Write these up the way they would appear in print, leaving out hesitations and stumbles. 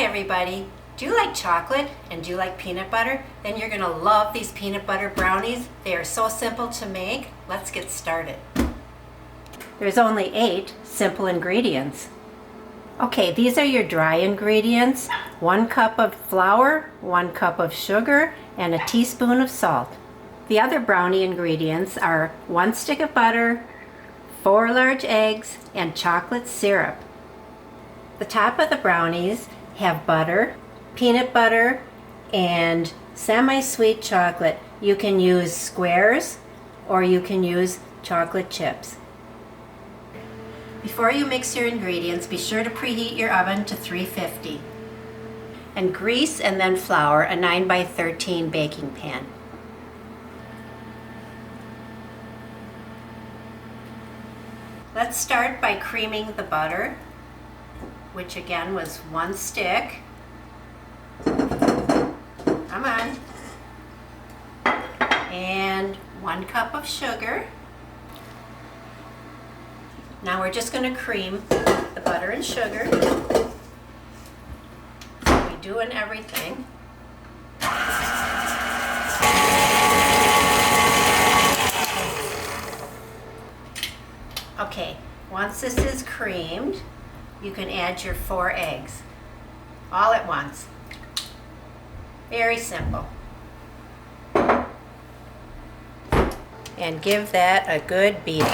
Hi everybody. Do you like chocolate and do you like peanut butter? Then you're going to love these peanut butter brownies. They are so simple to make. Let's get started. There's only 8 simple ingredients. Okay, these are your dry ingredients. 1 cup of flour, 1 cup of sugar, and a teaspoon of salt. The other brownie ingredients are 1 stick of butter, 4 large eggs, and chocolate syrup. The top of the brownies have butter, peanut butter, and semi-sweet chocolate. You can use squares or you can use chocolate chips. Before you mix your ingredients, be sure to preheat your oven to 350 and grease and then flour a 9x13 baking pan. Let's start by creaming the butter, which again was 1 stick. Come on. And 1 cup of sugar. Now we're just going to cream the butter and sugar. We do in everything. Okay, once this is creamed, you can add your 4 eggs, all at once. Very simple. And give that a good beating.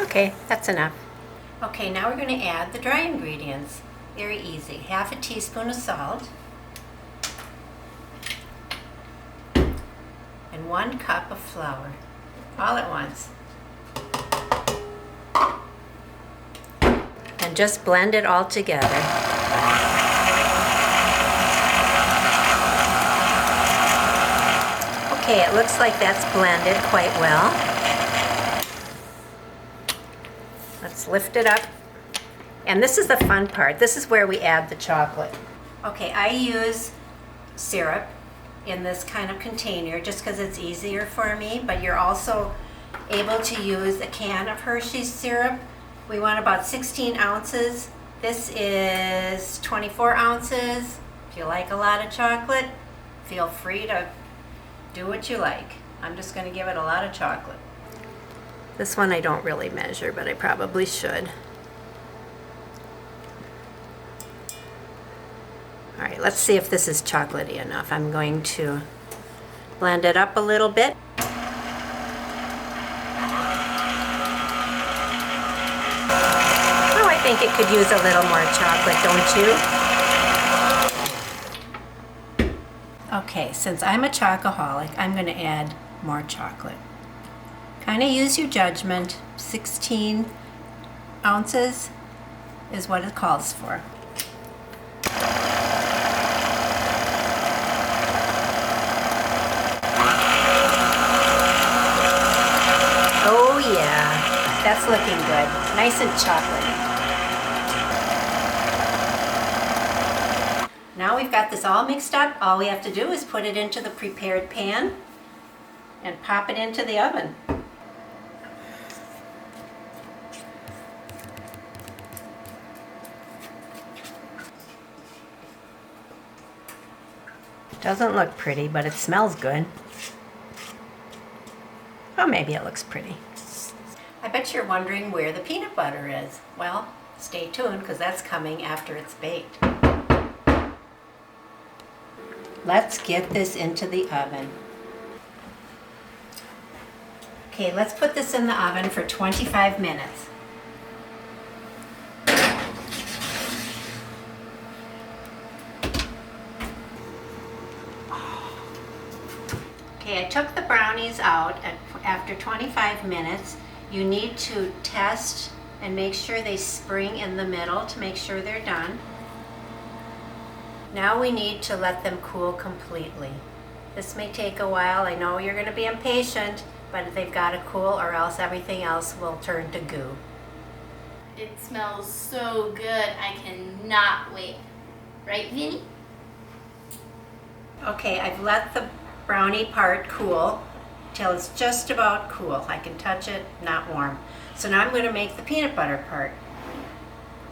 Okay, that's enough. Okay, now we're going to add the dry ingredients. Very easy. 1/2 teaspoon of salt. And 1 cup of flour, all at once. And just blend it all together. Okay, it looks like that's blended quite well. Let's lift it up. And this is the fun part. This is where we add the chocolate. Okay, I use syrup in this kind of container just because it's easier for me, but you're also able to use a can of Hershey's syrup. We want about 16 ounces. This is 24 ounces. If you like a lot of chocolate, feel free to do what you like. I'm just going to give it a lot of chocolate. This one I don't really measure, but I probably should. All right, let's see if this is chocolatey enough. I'm going to blend it up a little bit. Oh, I think it could use a little more chocolate, don't you? Okay, since I'm a chocoholic, I'm going to add more chocolate. Kind of use your judgment. 16 ounces is what it calls for. Oh yeah, that's looking good. Nice and chocolatey. Now we've got this all mixed up. All we have to do is put it into the prepared pan and pop it into the oven. Doesn't look pretty, but it smells good. Oh, maybe it looks pretty. I bet you're wondering where the peanut butter is. Well, stay tuned because that's coming after it's baked. Let's get this into the oven. Okay, let's put this in the oven for 25 minutes. Okay, I took the brownies out after 25 minutes. You need to test and make sure they spring in the middle to make sure they're done. Now we need to let them cool completely. This may take a while. I know you're going to be impatient, but they've got to cool or else everything else will turn to goo. It smells so good. I cannot wait. Right, Vinny? Okay, I've let the brownie part cool. till it's just about cool. I can touch it, not warm. So now I'm going to make the peanut butter part.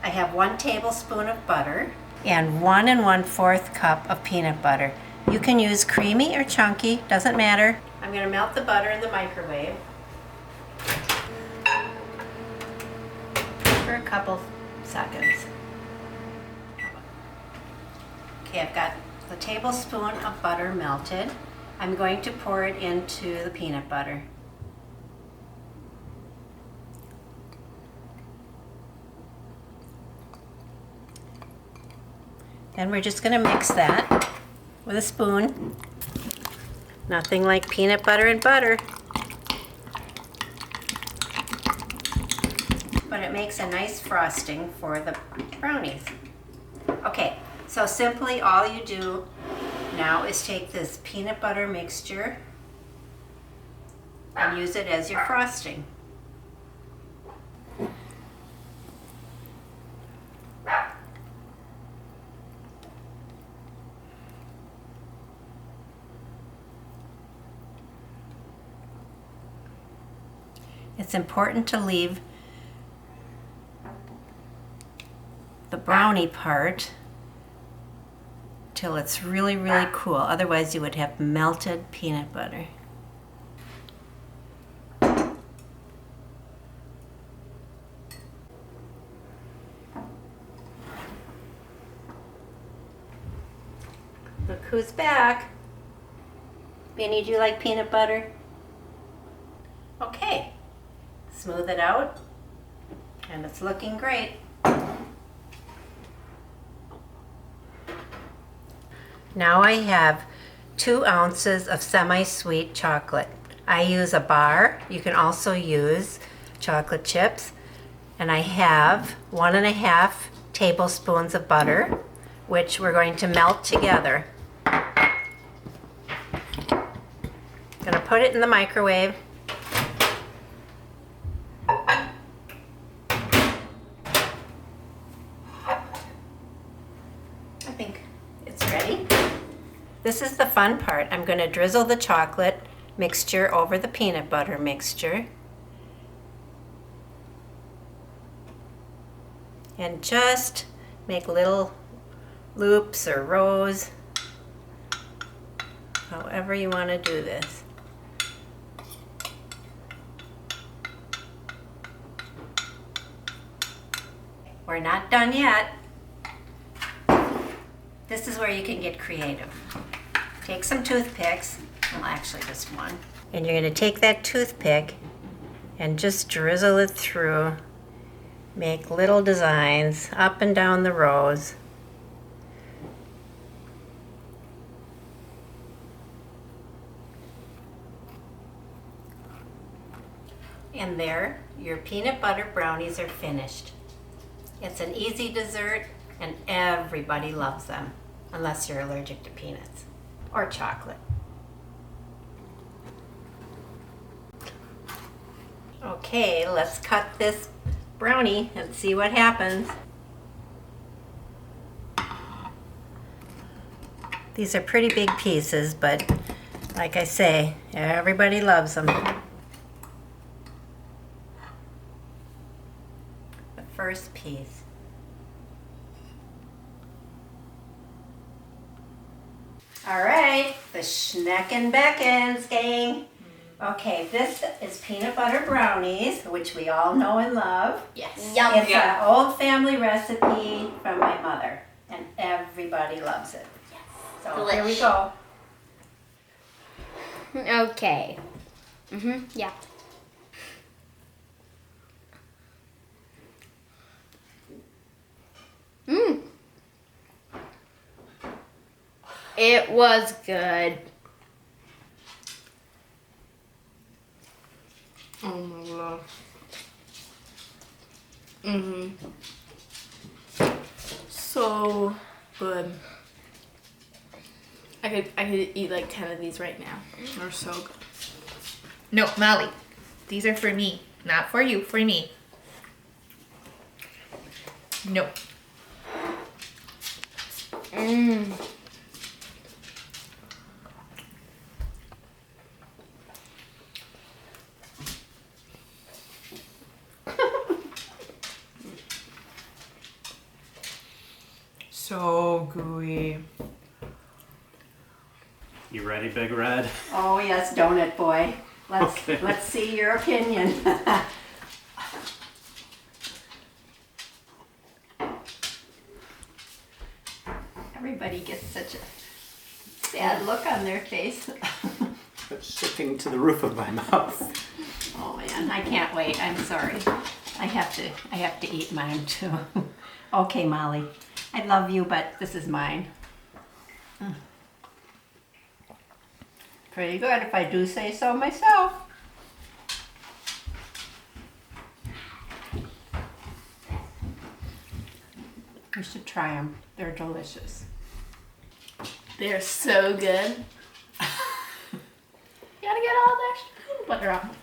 I have 1 tablespoon of butter and 1 1/4 cup of peanut butter. You can use creamy or chunky, doesn't matter. I'm going to melt the butter in the microwave for a couple seconds. Okay, I've got the tablespoon of butter melted. I'm going to pour it into the peanut butter. Then we're just going to mix that with a spoon. Nothing like peanut butter and butter. But it makes a nice frosting for the brownies. Okay, so simply all you do now is take this peanut butter mixture and use it as your frosting. It's important to leave the brownie part till it's really, really cool. Otherwise you would have melted peanut butter. Look who's back. Benny, do you like peanut butter? Okay, smooth it out, and it's looking great. Now I have 2 ounces of semi-sweet chocolate. I use a bar. You can also use chocolate chips. And I have 1 1/2 tablespoons of butter, which we're going to melt together. Gonna put it in the microwave. I think it's ready. This is the fun part. I'm going to drizzle the chocolate mixture over the peanut butter mixture. And just make little loops or rows, however you want to do this. We're not done yet. This is where you can get creative. Take some toothpicks, well actually just one, and you're going to take that toothpick and just drizzle it through. Make little designs up and down the rows. And there, your peanut butter brownies are finished. It's an easy dessert and everybody loves them, unless you're allergic to peanuts or chocolate. Okay, let's cut this brownie and see what happens. These are pretty big pieces, but like I say, everybody loves them. The first piece. All right, the Schnecken Beckons, gang. Okay, this is peanut butter brownies, which we all know and love. Yes. Yum. It's an old family recipe from my mother, and everybody loves it. Yes. So here we go. Okay. Yeah. It was good. Oh my god. So good. I could eat like 10 of these right now. They're so good. No, Molly, these are for me, not for you, for me. No. So gooey. You ready, Big Red? Oh yes, donut boy. Okay. Let's see your opinion. Everybody gets such a sad look on their face. It's sticking to the roof of my mouth. Oh man, I can't wait. I'm sorry. I have to eat mine too. Okay, Molly. I love you, but this is mine. Pretty good if I do say so myself. You should try them. They're delicious. They're so good. Gotta get all that peanut butter off.